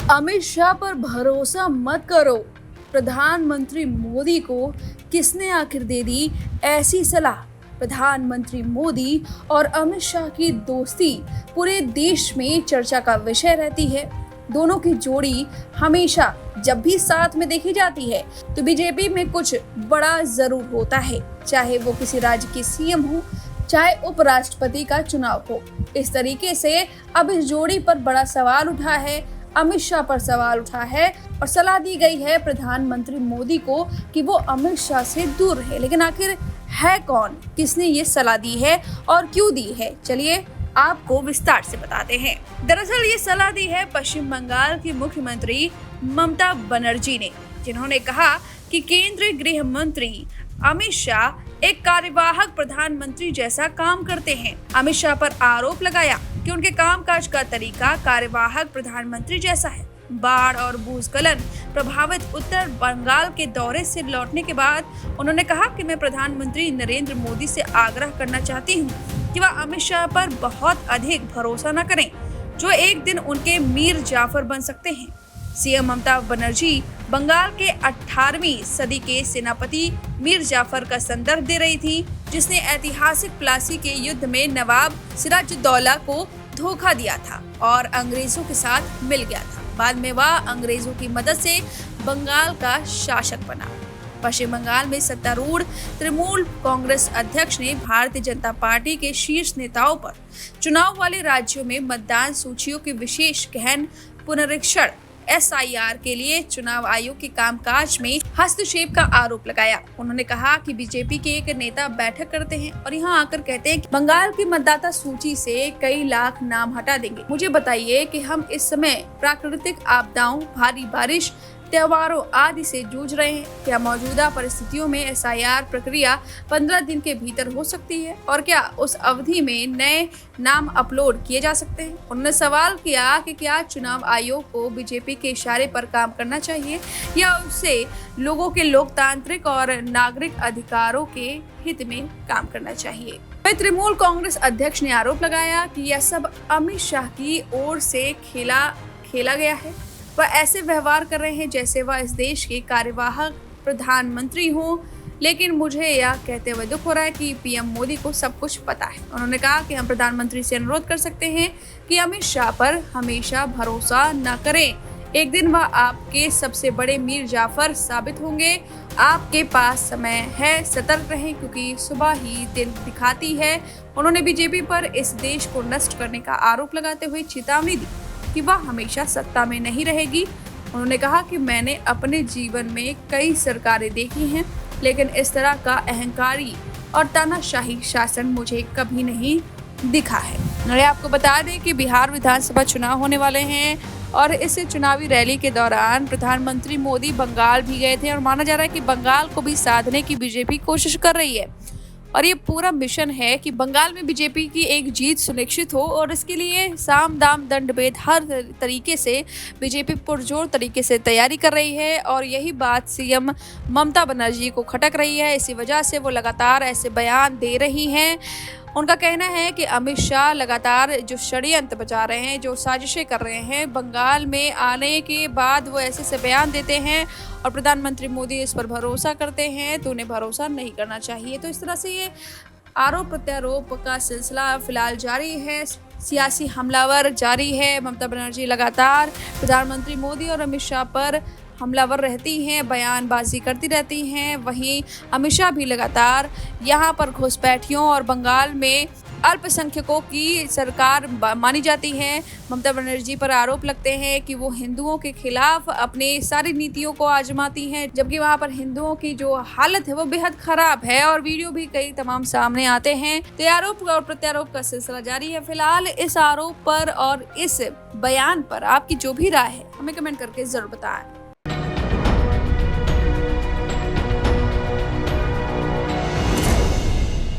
अमित शाह पर भरोसा मत करो। प्रधानमंत्री मोदी को किसने आखिर दे दी ऐसी सलाह। प्रधानमंत्री मोदी और अमित शाह की दोस्ती पूरे देश में चर्चा का विषय रहती है। दोनों की जोड़ी हमेशा जब भी साथ में देखी जाती है तो बीजेपी में कुछ बड़ा जरूर होता है, चाहे वो किसी राज्य के सीएम हो, चाहे उपराष्ट्रपति का चुनाव हो। इस तरीके से अब इस जोड़ी पर बड़ा सवाल उठा है, अमित शाह पर सवाल उठा है और सलाह दी गई है प्रधानमंत्री मोदी को कि वो अमित शाह से दूर रहे। लेकिन आखिर है कौन, किसने ये सलाह दी है और क्यों दी है, चलिए आपको विस्तार से बताते हैं। दरअसल ये सलाह दी है पश्चिम बंगाल की मुख्यमंत्री ममता बनर्जी ने, जिन्होंने कहा कि केंद्रीय गृह मंत्री अमित शाह एक कार्यवाहक प्रधानमंत्री जैसा काम करते हैं। अमित शाह पर आरोप लगाया कि उनके कामकाज का तरीका कार्यवाहक प्रधानमंत्री जैसा है। बाढ़ और भूस्खलन प्रभावित उत्तर बंगाल के दौरे से लौटने के बाद उन्होंने कहा कि मैं प्रधानमंत्री नरेंद्र मोदी से आग्रह करना चाहती हूं कि वह अमित शाह पर बहुत अधिक भरोसा न करें, जो एक दिन उनके मीर जाफर बन सकते हैं। सीएम ममता बनर्जी बंगाल के 18वीं सदी के सेनापति मीर जाफर का संदर्भ दे रही थी, जिसने ऐतिहासिक प्लासी के युद्ध में नवाब सिराजुद्दौला को धोखा दिया था और अंग्रेजों के साथ मिल गया था। बाद में वह अंग्रेजों की मदद से बंगाल का शासक बना। पश्चिम बंगाल में सत्तारूढ़ तृणमूल कांग्रेस अध्यक्ष ने भारतीय जनता पार्टी के शीर्ष नेताओं पर चुनाव वाले राज्यों में मतदान सूचियों के विशेष गहन पुनरीक्षण SIR के लिए चुनाव आयोग के कामकाज में हस्तक्षेप का आरोप लगाया। उन्होंने कहा कि बीजेपी के एक नेता बैठक करते हैं और यहाँ आकर कहते हैं कि बंगाल की मतदाता सूची से कई लाख नाम हटा देंगे। मुझे बताइए कि हम इस समय प्राकृतिक आपदाओं, भारी बारिश, त्योहारों आदि से जूझ रहे हैं। क्या मौजूदा परिस्थितियों में SIR प्रक्रिया 15 दिन के भीतर हो सकती है और क्या उस अवधि में नए नाम अपलोड किए जा सकते हैं। उन्होंने सवाल किया कि क्या चुनाव आयोग को बीजेपी के इशारे पर काम करना चाहिए या उससे लोगों के लोकतांत्रिक और नागरिक अधिकारों के हित में काम करना चाहिए। तृणमूल कांग्रेस अध्यक्ष ने आरोप लगाया कि यह सब अमित शाह की ओर से खेला गया है। वह ऐसे व्यवहार कर रहे हैं जैसे वह इस देश के कार्यवाहक प्रधानमंत्री हों, लेकिन मुझे यह कहते हुए दुख हो रहा है कि PM मोदी को सब कुछ पता है। उन्होंने कहा कि हम प्रधानमंत्री से अनुरोध कर सकते हैं कि अमित शाह पर हमेशा भरोसा न करें। एक दिन वह आपके सबसे बड़े मीर जाफर साबित होंगे। आपके पास समय है, सतर्क रहें क्योंकि सुबह ही दिन दिखाती है। उन्होंने बीजेपी पर इस देश को नष्ट करने का आरोप लगाते हुए चेतावनी दी कि वह हमेशा सत्ता में नहीं रहेगी। उन्होंने कहा कि मैंने अपने जीवन में कई सरकारें देखी हैं, लेकिन इस तरह का अहंकारी और तानाशाही शासन मुझे कभी नहीं दिखा है। मैं आपको बता दें कि बिहार विधानसभा चुनाव होने वाले हैं और इस चुनावी रैली के दौरान प्रधानमंत्री मोदी बंगाल भी गए थे और माना जा रहा है कि बंगाल को भी साधने की बीजेपी कोशिश कर रही है और ये पूरा मिशन है कि बंगाल में बीजेपी की एक जीत सुनिश्चित हो और इसके लिए साम दाम दंड भेद हर तरीके से बीजेपी पुरजोर तरीके से तैयारी कर रही है और यही बात सीएम ममता बनर्जी को खटक रही है। इसी वजह से वो लगातार ऐसे बयान दे रही हैं। उनका कहना है कि अमित शाह लगातार जो षड्यंत्र बचा रहे हैं, जो साजिशें कर रहे हैं, बंगाल में आने के बाद वो ऐसे बयान देते हैं और प्रधानमंत्री मोदी इस पर भरोसा करते हैं तो उन्हें भरोसा नहीं करना चाहिए। तो इस तरह से ये आरोप प्रत्यारोप का सिलसिला फिलहाल जारी है, सियासी हमलावर जारी है। ममता बनर्जी लगातार प्रधानमंत्री मोदी और अमित शाह पर हमलावर रहती हैं, बयानबाजी करती रहती हैं। वहीं अमित शाह भी लगातार यहाँ पर घुसपैठियों और बंगाल में अल्पसंख्यकों की सरकार मानी जाती है। ममता बनर्जी पर आरोप लगते हैं कि वो हिंदुओं के खिलाफ अपनी सारी नीतियों को आजमाती हैं, जबकि वहाँ पर हिंदुओं की जो हालत है वो बेहद खराब है और वीडियो भी कई तमाम सामने आते हैं। तो आरोप और प्रत्यारोप का सिलसिला जारी है। फिलहाल इस आरोप पर और इस बयान पर आपकी जो भी राय है हमें कमेंट करके जरूर बताएं।